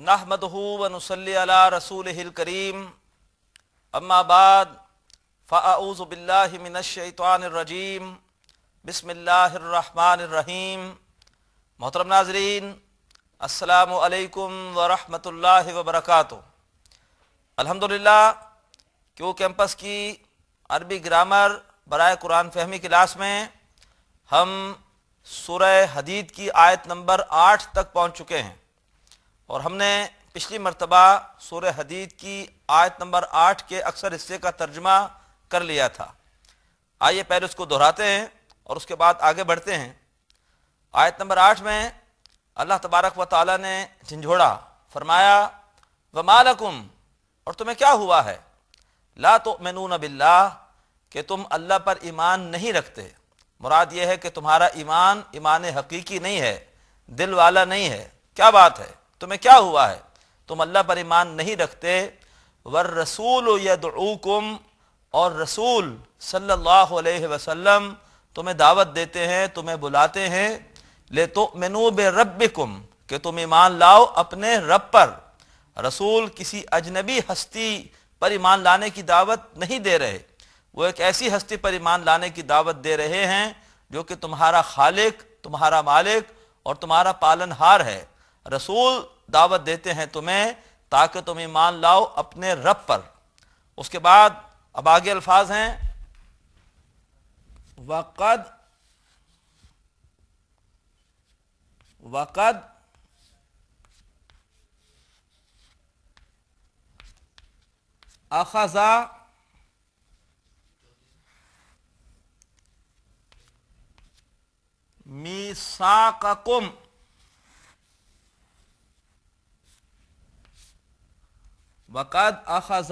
نحمدہ و نصلی علی رسولہ الکریم اما بعد فاعوذ باللہ من الشیطان الرجیم بسم اللہ الرحمن الرحیم۔ محترم ناظرین، السلام علیکم ورحمۃ اللہ وبرکاتہ۔ الحمدللہ کیو کیمپس کی عربی گرامر برائے قرآن فہمی کلاس میں ہم سورہ حدید کی آیت نمبر 8 تک پہنچ چکے ہیں، اور ہم نے پچھلی مرتبہ سورہ حدید کی آیت نمبر 8 کے اکثر حصے کا ترجمہ کر لیا تھا۔ آئیے پہلے اس کو دہراتے ہیں اور اس کے بعد آگے بڑھتے ہیں۔ آیت نمبر 8 میں اللہ تبارک و تعالی نے جھنجھوڑا، فرمایا وَمَا لَكُمْ، اور تمہیں کیا ہوا ہے، لا تؤمنون باللہ، کہ تم اللہ پر ایمان نہیں رکھتے۔ مراد یہ ہے کہ تمہارا ایمان حقیقی نہیں ہے، دل والا نہیں ہے۔ کیا بات ہے، تمہیں کیا ہوا ہے، تم اللہ پر ایمان نہیں رکھتے۔ والرسول یدعوکم، اور رسول صلی اللہ علیہ وسلم تمہیں دعوت دیتے ہیں، تمہیں بلاتے ہیں، لتؤمنوا بربکم، کہ تم ایمان لاؤ اپنے رب پر۔ رسول کسی اجنبی ہستی پر ایمان لانے کی دعوت نہیں دے رہے، وہ ایک ایسی ہستی پر ایمان لانے کی دعوت دے رہے ہیں جو کہ تمہارا خالق، تمہارا مالک اور تمہارا پالن ہار ہے۔ رسول دعوت دیتے ہیں تمہیں تاکہ تم ایمان لاؤ اپنے رب پر۔ اس کے بعد اب آگے الفاظ ہیں وَقَدْ اخذ میثاقکم، وقد اخذ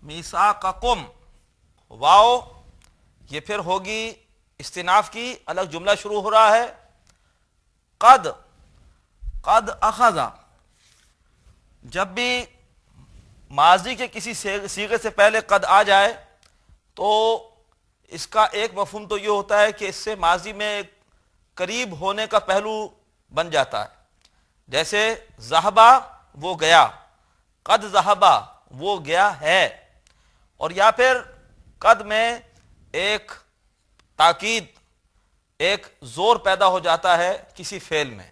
میثاقکم، واو یہ پھر ہوگی استئناف کی، الگ جملہ شروع ہو رہا ہے۔ قد اخذ، جب بھی ماضی کے کسی صیغے سے پہلے قد آ جائے تو اس کا ایک مفہوم تو یہ ہوتا ہے کہ اس سے ماضی میں ایک قریب ہونے کا پہلو بن جاتا ہے، جیسے ذہبا وہ گیا، قد ذہبا وہ گیا ہے، اور یا پھر قد میں ایک تاکید، ایک زور پیدا ہو جاتا ہے کسی فعل میں۔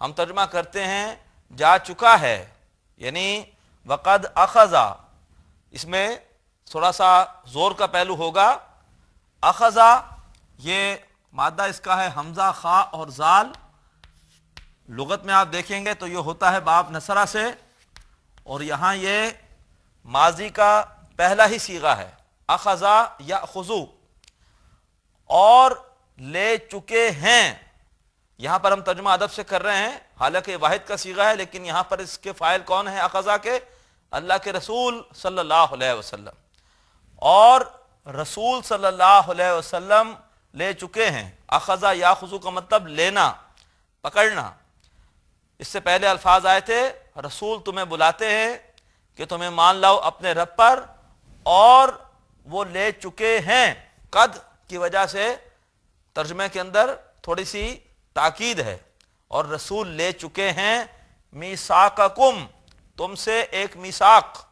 ہم ترجمہ کرتے ہیں جا چکا ہے، یعنی وقد اخذ، اس میں تھوڑا سا زور کا پہلو ہوگا۔ اخذ یہ مادہ اس کا ہے حمزہ، خا اور زال۔ لغت میں آپ دیکھیں گے تو یہ ہوتا ہے باب نصرہ سے، اور یہاں یہ ماضی کا پہلا ہی صیغہ ہے، اخذ یاخذ، اور لے چکے ہیں۔ یہاں پر ہم ترجمہ ادب سے کر رہے ہیں، حالانکہ یہ واحد کا صیغہ ہے، لیکن یہاں پر اس کے فاعل کون ہیں اخذ کے؟ اللہ کے رسول صلی اللہ علیہ وسلم، اور رسول صلی اللہ علیہ وسلم لے چکے ہیں۔ اخذ یاخذ کا مطلب لینا، پکڑنا۔ اس سے پہلے الفاظ آئے تھے رسول تمہیں بلاتے ہیں کہ تم ایمان لاؤ اپنے رب پر، اور وہ لے چکے ہیں۔ قد کی وجہ سے ترجمے کے اندر تھوڑی سی تاکید ہے، اور رسول لے چکے ہیں میثاقکم، تم سے ایک میثاق،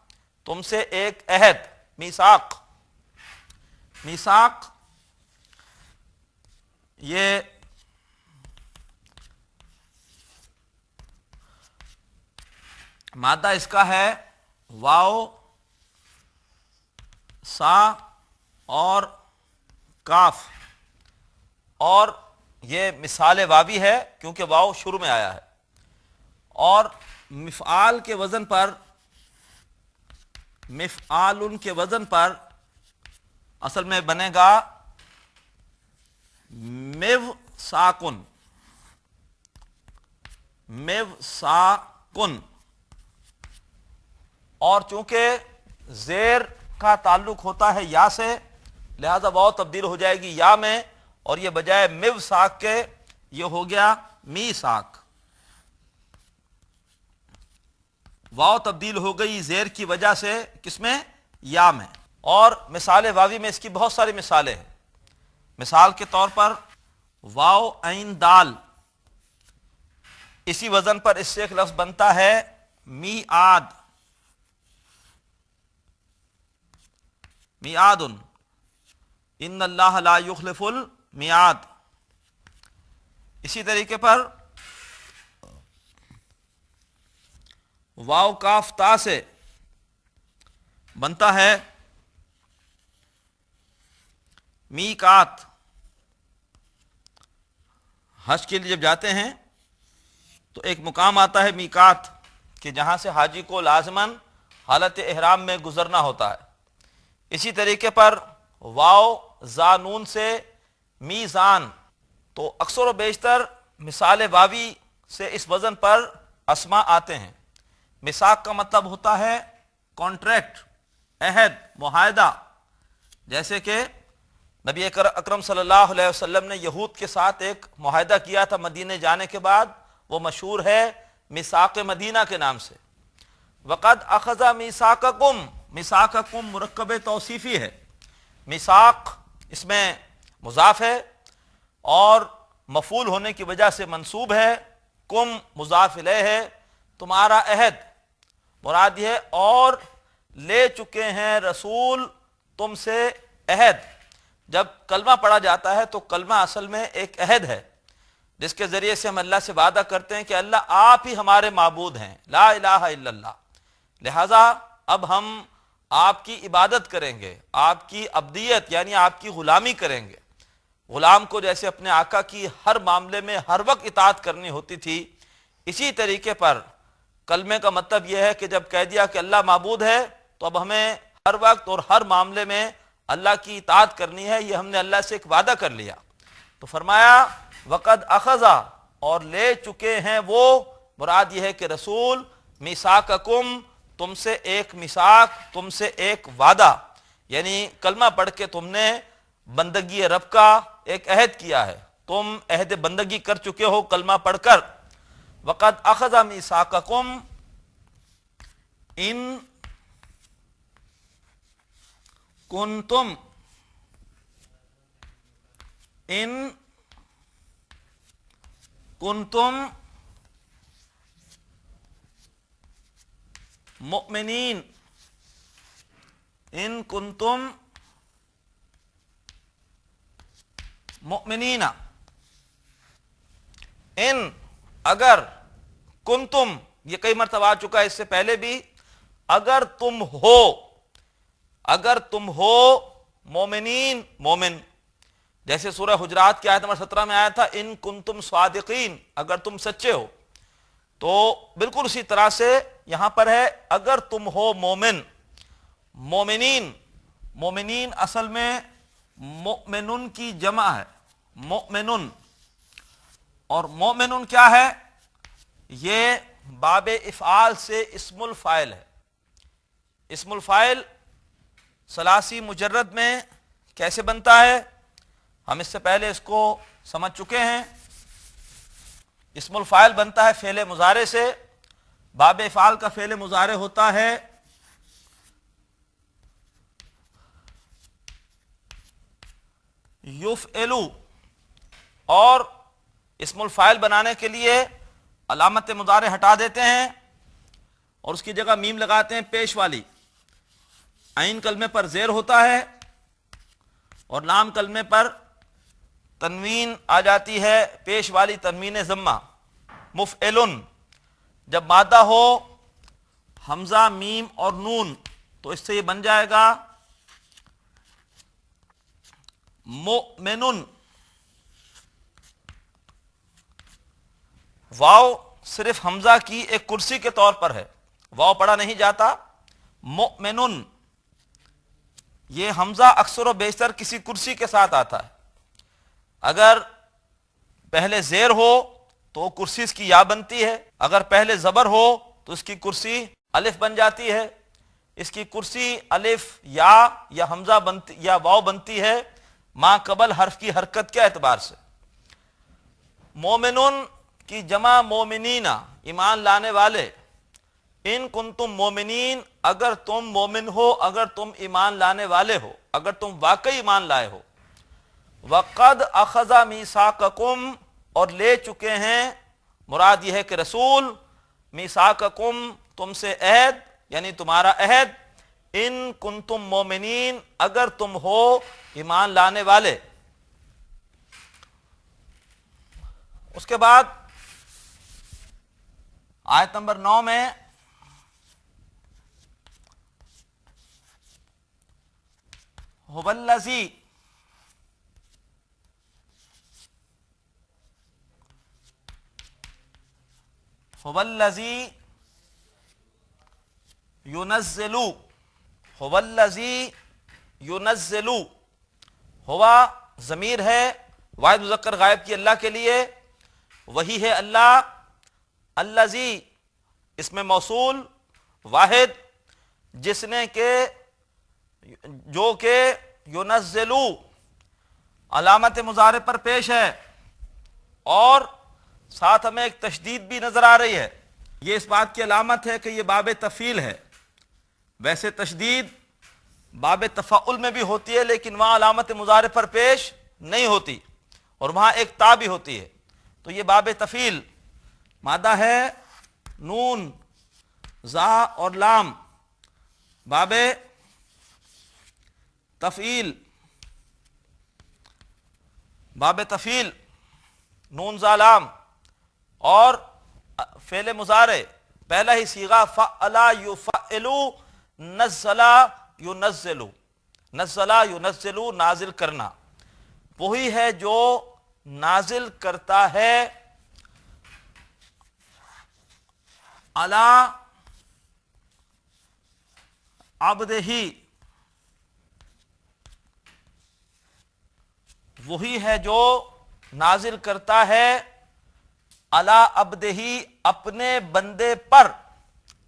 تم سے ایک عہد۔ میثاق یہ مادہ اس کا ہے واو، سا اور کاف، اور یہ مثال واوی ہے کیونکہ واو شروع میں آیا ہے، اور مفعال کے وزن پر، مفعال کے وزن پر اصل میں بنے گا میوساکن، میوساکن، اور چونکہ زیر کا تعلق ہوتا ہے یا سے، لہذا واو تبدیل ہو جائے گی یا میں، اور یہ بجائے میوساک کے یہ ہو گیا میثاق۔ واو تبدیل ہو گئی زیر کی وجہ سے، کس میں؟ یا میں۔ اور مثال واوی میں اس کی بہت ساری مثالیں ہیں۔ مثال کے طور پر واو عین دال، اسی وزن پر اس سے ایک لفظ بنتا ہے میعاد، میعاد، ان اللہ لا یخلف المیعاد۔ اسی طریقے پر واو کاف تا سے بنتا ہے میقات۔ حج کے لیے جب جاتے ہیں تو ایک مقام آتا ہے میقات، کہ جہاں سے حاجی کو لازماً حالت احرام میں گزرنا ہوتا ہے۔ اسی طریقے پر واو زانون سے میزان، تو اکثر و بیشتر مثال واوی سے اس وزن پر اسماء آتے ہیں۔ میثاق کا مطلب ہوتا ہے کانٹریکٹ، عہد، معاہدہ، جیسے کہ نبی اکرم صلی اللہ علیہ وسلم نے یہود کے ساتھ ایک معاہدہ کیا تھا مدینے جانے کے بعد، وہ مشہور ہے میثاق مدینہ کے نام سے۔ وقد اخذ میثاقکم، میثاقکم مرکب توصیفی ہے، میثاق اس میں مضاف ہے اور مفعول ہونے کی وجہ سے منصوب ہے، کم مضاف الیہ ہے، تمہارا عہد، مراد یہ ہے اور لے چکے ہیں رسول تم سے عہد۔ جب کلمہ پڑھا جاتا ہے تو کلمہ اصل میں ایک عہد ہے جس کے ذریعے سے ہم اللہ سے وعدہ کرتے ہیں کہ اللہ آپ ہی ہمارے معبود ہیں، لا الہ الا اللہ، لہذا اب ہم آپ کی عبادت کریں گے، آپ کی عبدیت یعنی آپ کی غلامی کریں گے۔ غلام کو جیسے اپنے آقا کی ہر معاملے میں ہر وقت اطاعت کرنی ہوتی تھی، اسی طریقے پر کلمے کا مطلب یہ ہے کہ جب کہہ دیا کہ اللہ معبود ہے تو اب ہمیں ہر وقت اور ہر معاملے میں اللہ کی اطاعت کرنی ہے، یہ ہم نے اللہ سے ایک وعدہ کر لیا۔ تو فرمایا وقد اخذا، اور لے چکے ہیں وہ، مراد یہ ہے کہ رسول، میثاقکم، تم سے ایک میثاق، تم سے ایک وعدہ، یعنی کلمہ پڑھ کے تم نے بندگی رب کا ایک عہد کیا ہے، تم عہد بندگی کر چکے ہو کلمہ پڑھ کر۔ وقد اخذ میثاقکم ان کنتم مؤمنین، ان کنتم مؤمنین، ان اگر، کنتم یہ کئی مرتبہ آ چکا ہے اس سے پہلے بھی، اگر تم ہو، اگر تم ہو مومنین، مومن، جیسے سورہ حجرات کی آیت نمبر 17 میں آیا تھا ان کنتم صادقین، اگر تم سچے ہو، تو بالکل اسی طرح سے یہاں پر ہے اگر تم ہو مومن۔ مومنین، مومنین اصل میں مؤمنن کی جمع ہے، مؤمنن، اور مؤمنن کیا ہے؟ یہ باب افعال سے اسم الفاعل ہے۔ اسم الفاعل ثلاثی مجرد میں کیسے بنتا ہے؟ ہم اس سے پہلے اس کو سمجھ چکے ہیں۔ اسم الفاعل بنتا ہے فعل مضارع سے، باب افعال کا فعل مضارع ہوتا ہے یفعلو، اور اسم الفاعل بنانے کے لیے علامت مضارع ہٹا دیتے ہیں اور اس کی جگہ میم لگاتے ہیں پیش والی۔ عین کلمے پر زیر ہوتا ہے اور لام کلمے پر تنوین آ جاتی ہے، پیش والی تنوین ضمہ، مفعلن۔ جب مادہ ہو حمزہ، میم اور نون تو اس سے یہ بن جائے گا مؤمنن۔ واو صرف حمزہ کی ایک کرسی کے طور پر ہے، واو پڑھا نہیں جاتا۔ مؤمنن، یہ حمزہ اکثر و بیشتر کسی کرسی کے ساتھ آتا ہے، اگر پہلے زیر ہو تو کرسی اس کی یا بنتی ہے، اگر پہلے زبر ہو تو اس کی کرسی الف بن جاتی ہے۔ اس کی کرسی الف یا حمزہ بنتی یا واو بنتی ہے ما قبل حرف کی حرکت کے اعتبار سے۔ مومنون کی جمع مومنین، ایمان لانے والے۔ ان کنتم مومنین، اگر تم مومن ہو، اگر تم ایمان لانے والے ہو، اگر تم واقعی ایمان لائے ہو۔ وقد اخذ میثاقکم، اور لے چکے ہیں مراد یہ ہے کہ رسول میثاقکم تم سے عہد یعنی تمہارا عہد، ان کنتم مومنین اگر تم ہو ایمان لانے والے۔ اس کے بعد آیت نمبر 9 میں هو الذی ينزل ہوا ضمیر ہے واحد مذکر غائب کی اللہ کے لیے، وہی ہے اللہ، الذی اس میں موصول واحد جس نے جو کہ ينزل علامت مضارع پر پیش ہے، اور ساتھ ہمیں ایک تشدید بھی نظر آ رہی ہے، یہ اس بات کی علامت ہے کہ یہ باب تفعیل ہے۔ ویسے تشدید باب تفعل میں بھی ہوتی ہے لیکن وہاں علامت مضارع پر پیش نہیں ہوتی، اور وہاں ایک تا بھی ہوتی ہے، تو یہ باب تفعیل مادہ ہے نون زا اور لام، باب تفعیل، باب تفعیل نون زا لام، اور فعل مضارع پہلا ہی صیغہ فعلا یفعلو نزلا ینزلو، نزلا ینزلو نازل کرنا، وہی ہے جو نازل کرتا ہے علی عبدہ، وہی ہے جو نازل کرتا ہے علی عبدہ اپنے بندے پر،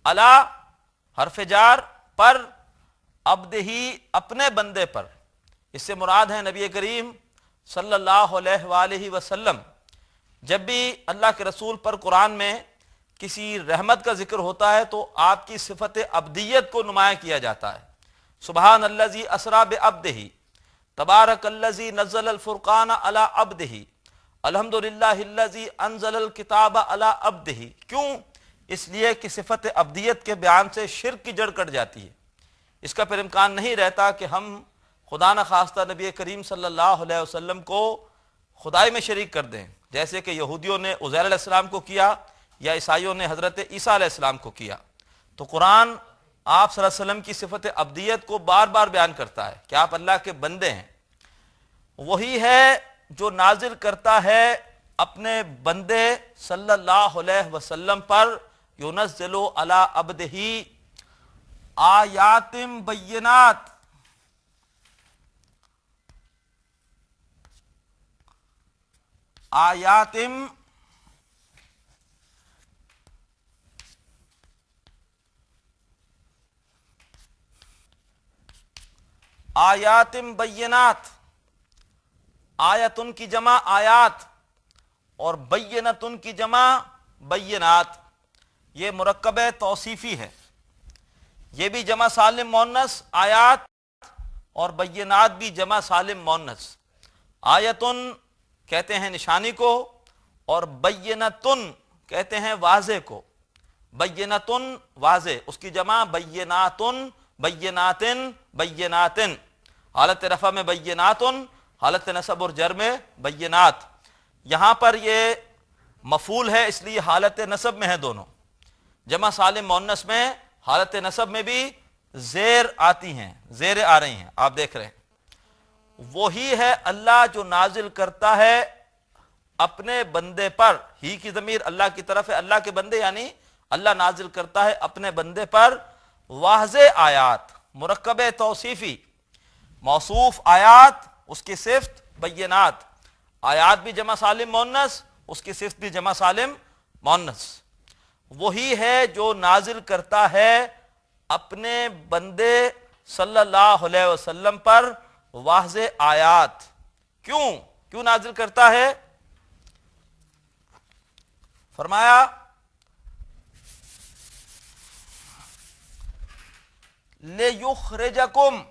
علی حرف جار پر، عبدہ اپنے بندے پر، اس سے مراد ہے نبی کریم صلی اللہ علیہ وآلہ وسلم۔ جب بھی اللہ کے رسول پر قرآن میں کسی رحمت کا ذکر ہوتا ہے تو آپ کی صفت عبدیت کو نمایاں کیا جاتا ہے۔ سبحان الذی اسری بعبدہ، تبارک الذی نزل الفرقان علی عبدہ، الحمدللہ الذی انزل الکتاب علی عبدہ۔ کیوں؟ اس لیے کہ صفت عبدیت کے بیان سے شرک کی جڑ کٹ جاتی ہے، اس کا پھر امکان نہیں رہتا کہ ہم خدا نخواستہ نبی کریم صلی اللہ علیہ وسلم کو خدائی میں شریک کر دیں، جیسے کہ یہودیوں نے عزیر علیہ السلام کو کیا یا عیسائیوں نے حضرت عیسیٰ علیہ السلام کو کیا۔ تو قرآن آپ صلی اللہ علیہ وسلم کی صفت عبدیت کو بار بار بیان کرتا ہے کہ آپ اللہ کے بندے ہیں، وہی ہے جو نازل کرتا ہے اپنے بندے صلی اللہ علیہ وسلم پر، ينزل علی عبدہ آیات بینات، آیات بینات، آیتن کی جمع آیات اور بینتن کی جمع بینات، یہ مرکب توصیفی ہے، یہ بھی جمع سالم مؤنث آیات اور بینات بھی جمع سالم مؤنث۔ آیتن کہتے ہیں نشانی کو اور بینتن کہتے ہیں واضح کو، بینتن واضح، اس کی جمع بیناتن، بیناتن، بیناتن، حالت رفع میں بیناتن، حالت نصب اور جر میں بینات۔ یہاں پر یہ مفعول ہے اس لیے حالت نصب میں ہے دونوں، جمع سالم مؤنث میں حالت نصب میں بھی زیر آتی ہیں، زیر آ رہی ہیں، آپ دیکھ رہے ہیں۔ وہی ہے اللہ جو نازل کرتا ہے اپنے بندے پر، ہی کی ضمیر اللہ کی طرف ہے، اللہ کے بندے یعنی اللہ نازل کرتا ہے اپنے بندے پر واضح آیات، مرکب توصیفی، موصوف آیات، اس کی صفت بینات، آیات بھی جمع سالم مؤنث، اس کی صفت بھی جمع سالم مؤنث۔ وہی ہے جو نازل کرتا ہے اپنے بندے صلی اللہ علیہ وسلم پر واضح آیات۔ کیوں نازل کرتا ہے؟ فرمایا لِيُخْرِجَكُمْ،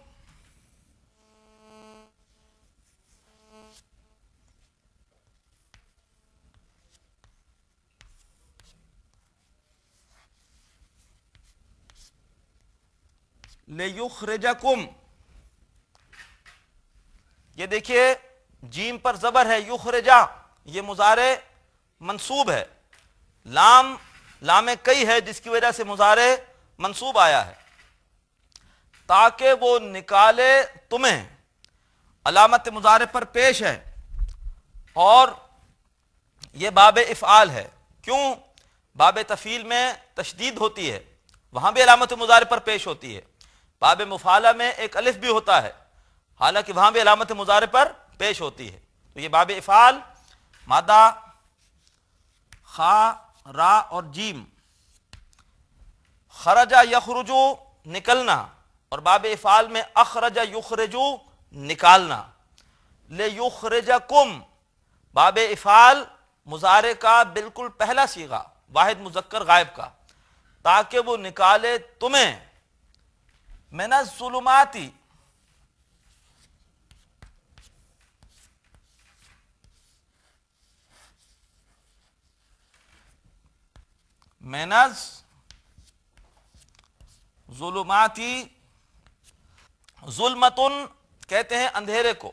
لیخرجکم، یہ دیکھیے جیم پر زبر ہے، یخرجا، یہ مضارع منصوب ہے، لام کئی ہے جس کی وجہ سے مضارع منصوب آیا ہے، تاکہ وہ نکالے تمہیں، علامت مضارع پر پیش ہے، اور یہ باب افعال ہے۔ کیوں؟ باب تفعیل میں تشدید ہوتی ہے، وہاں بھی علامت مضارع پر پیش ہوتی ہے، باب مفعلہ میں ایک الف بھی ہوتا ہے، حالانکہ وہاں بھی علامت مضارع پر پیش ہوتی ہے۔ تو یہ باب افعال، مادہ خا، را اور جیم، خرجا یخرجو نکلنا، اور باب افعال میں اخرج یخرجو نکالنا۔ لیخرجکم، باب افعال مضارع کا بالکل پہلا صیغہ، واحد مذکر غائب کا، تاکہ وہ نکالے تمہیں من الظلمات، من الظلماتی، ظلمتن کہتے ہیں اندھیرے کو،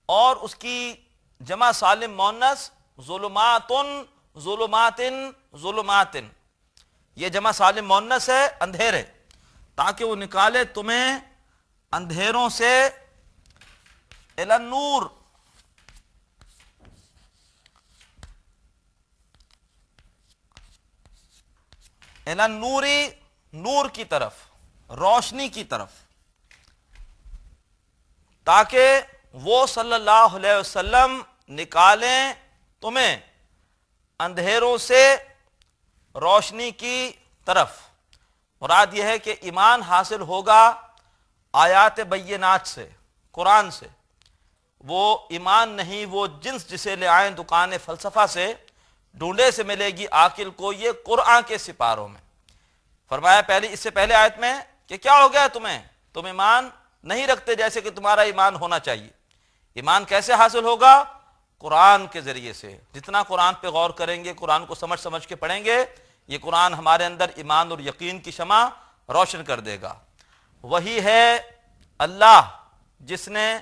اور اس کی جمع سالم مؤنث ظلماتن، ظلماتن، ظلماتن، یہ جمع سالم مؤنث ہے اندھیرے، تاکہ وہ نکالے تمہیں اندھیروں سے الی النور، الی النوری، نور کی طرف، روشنی کی طرف، تاکہ وہ صلی اللہ علیہ وسلم نکالیں تمہیں اندھیروں سے روشنی کی طرف۔ مراد یہ ہے کہ ایمان حاصل ہوگا آیات بینات سے، قرآن سے، وہ ایمان نہیں وہ جنس جسے لے آئیں دکان فلسفہ سے، ڈھونڈے سے ملے گی عاقل کو یہ قرآن کے سپاروں میں۔ فرمایا اس سے پہلے آیت میں کہ کیا ہو گیا تمہیں، تم ایمان نہیں رکھتے جیسے کہ تمہارا ایمان ہونا چاہیے۔ ایمان کیسے حاصل ہوگا؟ قرآن کے ذریعے سے، جتنا قرآن پہ غور کریں گے، قرآن کو سمجھ سمجھ کے پڑھیں گے، یہ قرآن ہمارے اندر ایمان اور یقین کی شمع روشن کر دے گا۔ وہی ہے اللہ جس نے،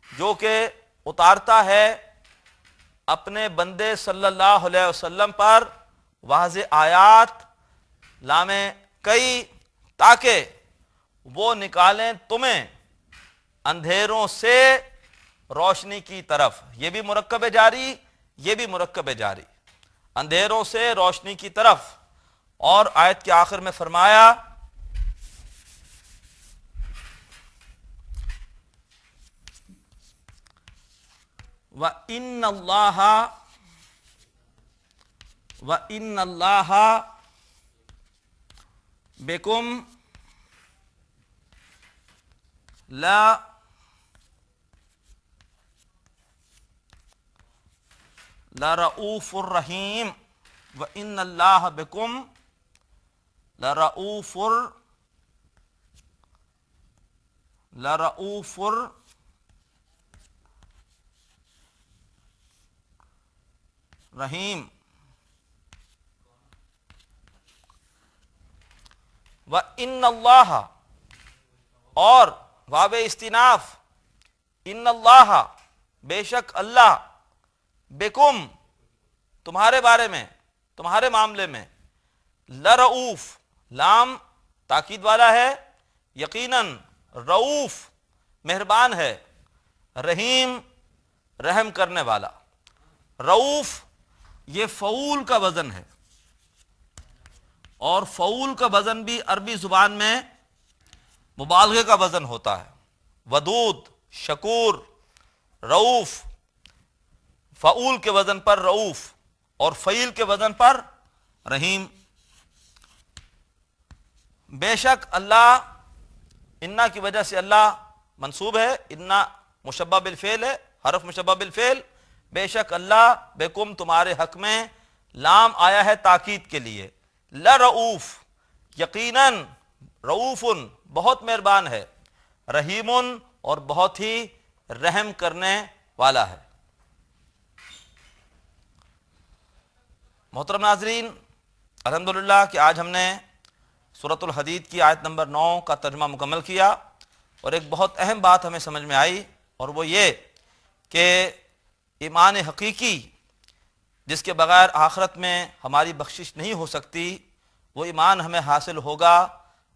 جو کہ اتارتا ہے اپنے بندے صلی اللہ علیہ وسلم پر واضح آیات، لام کئی، تاکہ وہ نکالیں تمہیں اندھیروں سے روشنی کی طرف۔ یہ بھی مرکب جاری، یہ بھی مرکب جاری، اندھیروں سے روشنی کی طرف۔ اور آیت کے آخر میں فرمایا وَإِنَّ اللَّهَ بِكُمْ لَرَؤُوفٌ رَحِيمٌ، وَإِنَّ اللَّهَ بِكُمْ لَرَؤُوفٌ رحیم۔ وَإِنَّ اللَّهَ، اور واو استناف، ان اللہ، بے شک اللہ، بکم، تمہارے بارے میں، تمہارے معاملے میں، لرؤوف، لام تاکید والا ہے، یقیناً، رؤوف مہربان ہے، رحیم رحم کرنے والا۔ رؤوف یہ فعول کا وزن ہے، اور فعول کا وزن بھی عربی زبان میں مبالغے کا وزن ہوتا ہے۔ ودود، شکور، رؤوف، فعول کے وزن پر رؤوف اور فعیل کے وزن پر رحیم۔ بے شک اللہ، انا کی وجہ سے اللہ منصوب ہے، انا مشبہ بالفعل ہے، حرف مشبہ بالفعل۔ بے شک اللہ، بکم تمہارے حق میں، لام آیا ہے تاکید کے لیے، لرؤوف یقیناً، رؤوف بہت مہربان ہے، رحیم اور بہت ہی رحم کرنے والا ہے۔ محترم ناظرین، الحمدللہ کہ آج ہم نے سورۃ الحدید کی آیت نمبر 9 کا ترجمہ مکمل کیا، اور ایک بہت اہم بات ہمیں سمجھ میں آئی، اور وہ یہ کہ ایمان حقیقی جس کے بغیر آخرت میں ہماری بخشش نہیں ہو سکتی، وہ ایمان ہمیں حاصل ہوگا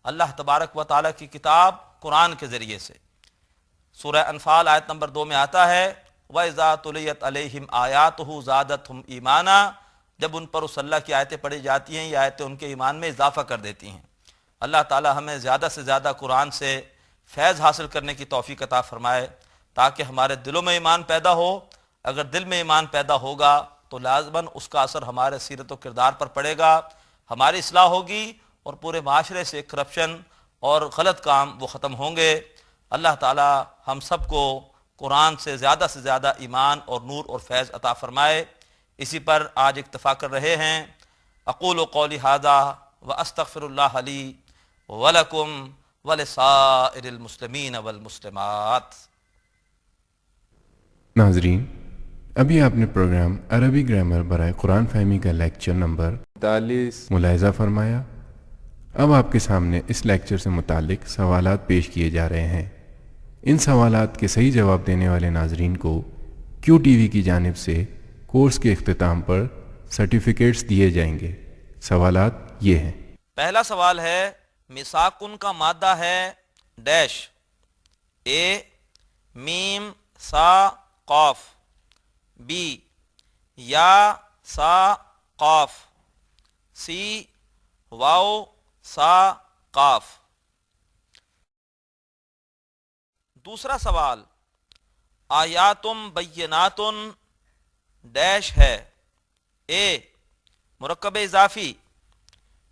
اللہ تبارک و تعالیٰ کی کتاب قرآن کے ذریعے سے۔ سورہ انفال آیت نمبر 2 میں آتا ہے وَإِذَا تُلِيَتْ عَلَيْهِمْ آيَاتُهُ زَادَتْهُمْ إِيمَانًا، جب ان پر اس اللہ کی آیتیں پڑھی جاتی ہیں، یہ آیتیں ان کے ایمان میں اضافہ کر دیتی ہیں۔ اللہ تعالی ہمیں زیادہ سے زیادہ قرآن سے فیض حاصل کرنے کی توفیق عطا فرمائے تاکہ ہمارے دلوں میں ایمان پیدا ہو۔ اگر دل میں ایمان پیدا ہوگا تو لازماً اس کا اثر ہمارے سیرت و کردار پر پڑے گا، ہماری اصلاح ہوگی، اور پورے معاشرے سے کرپشن اور غلط کام وہ ختم ہوں گے۔ اللہ تعالی ہم سب کو قرآن سے زیادہ ایمان اور نور اور فیض عطا فرمائے۔ اسی پر آج اکتفا کر رہے ہیں۔ اقول قولی ھذا واستغفر اللہ لی ولکم ولسائر المسلمین والمسلمات۔ ناظرین، ابھی آپ نے پروگرام عربی گرامر برائے قرآن فہمی کا لیکچر نمبر 43 ملاحظہ فرمایا۔ اب آپ کے سامنے اس لیکچر سے متعلق سوالات پیش کیے جا رہے ہیں۔ ان سوالات کے صحیح جواب دینے والے ناظرین کو کیو ٹی وی کی جانب سے کورس کے اختتام پر سرٹیفکیٹس دیے جائیں گے۔ سوالات یہ ہیں۔ پہلا سوال ہے میثاقن کا مادہ ہے ڈیش، اے میم سا قاف، بی یا سا قاف، سی واو سا قاف۔ دوسرا سوال آیاتم بیناتن ڈیش ہے، اے مرکب اضافی،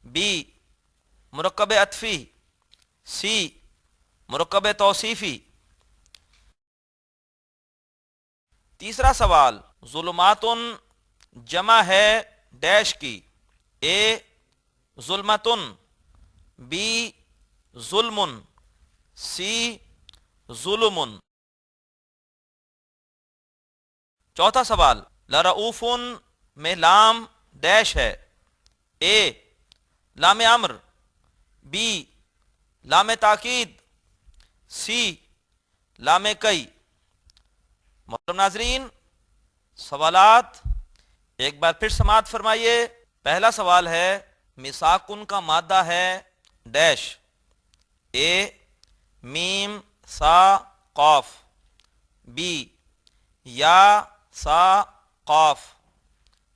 بی مرکب عطفی، سی مرکب توصیفی۔ تیسرا سوال ظلماتن جمع ہے ڈیش کی، اے ظلمتن، بی ظلمن، سی ظلمن۔ چوتھا سوال لرؤوفن میں لام ڈیش ہے، اے لام امر، بی لام تاکید، سی لام کئی۔ محترم ناظرین، سوالات ایک بار پھر سماعت فرمائیے۔ پہلا سوال ہے میثاقن کا مادہ ہے ڈیش، اے میم سا قاف، بی یا سا قاف،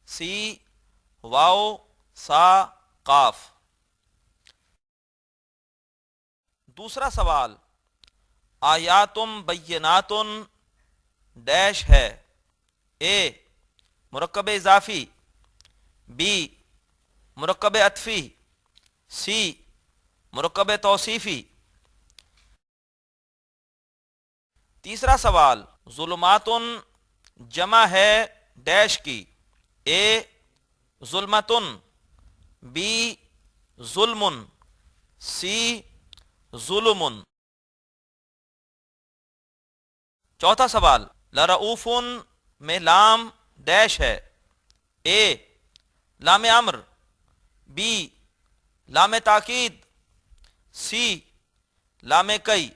سی واو سا قاف۔ دوسرا سوال آیاتم بیناتن ڈیش ہے، اے مرکب اضافی، بی مرکب عطفی، سی مرکب توصیفی۔ تیسرا سوال ظلماتن جمع ہے ڈیش کی، اے ظلمتن، بی ظلمن، سی ظلمن۔ چوتھا سوال لرؤوفن میں لام ڈیش ہے، اے لام امر، بی لام تاکید، سی لام کئی۔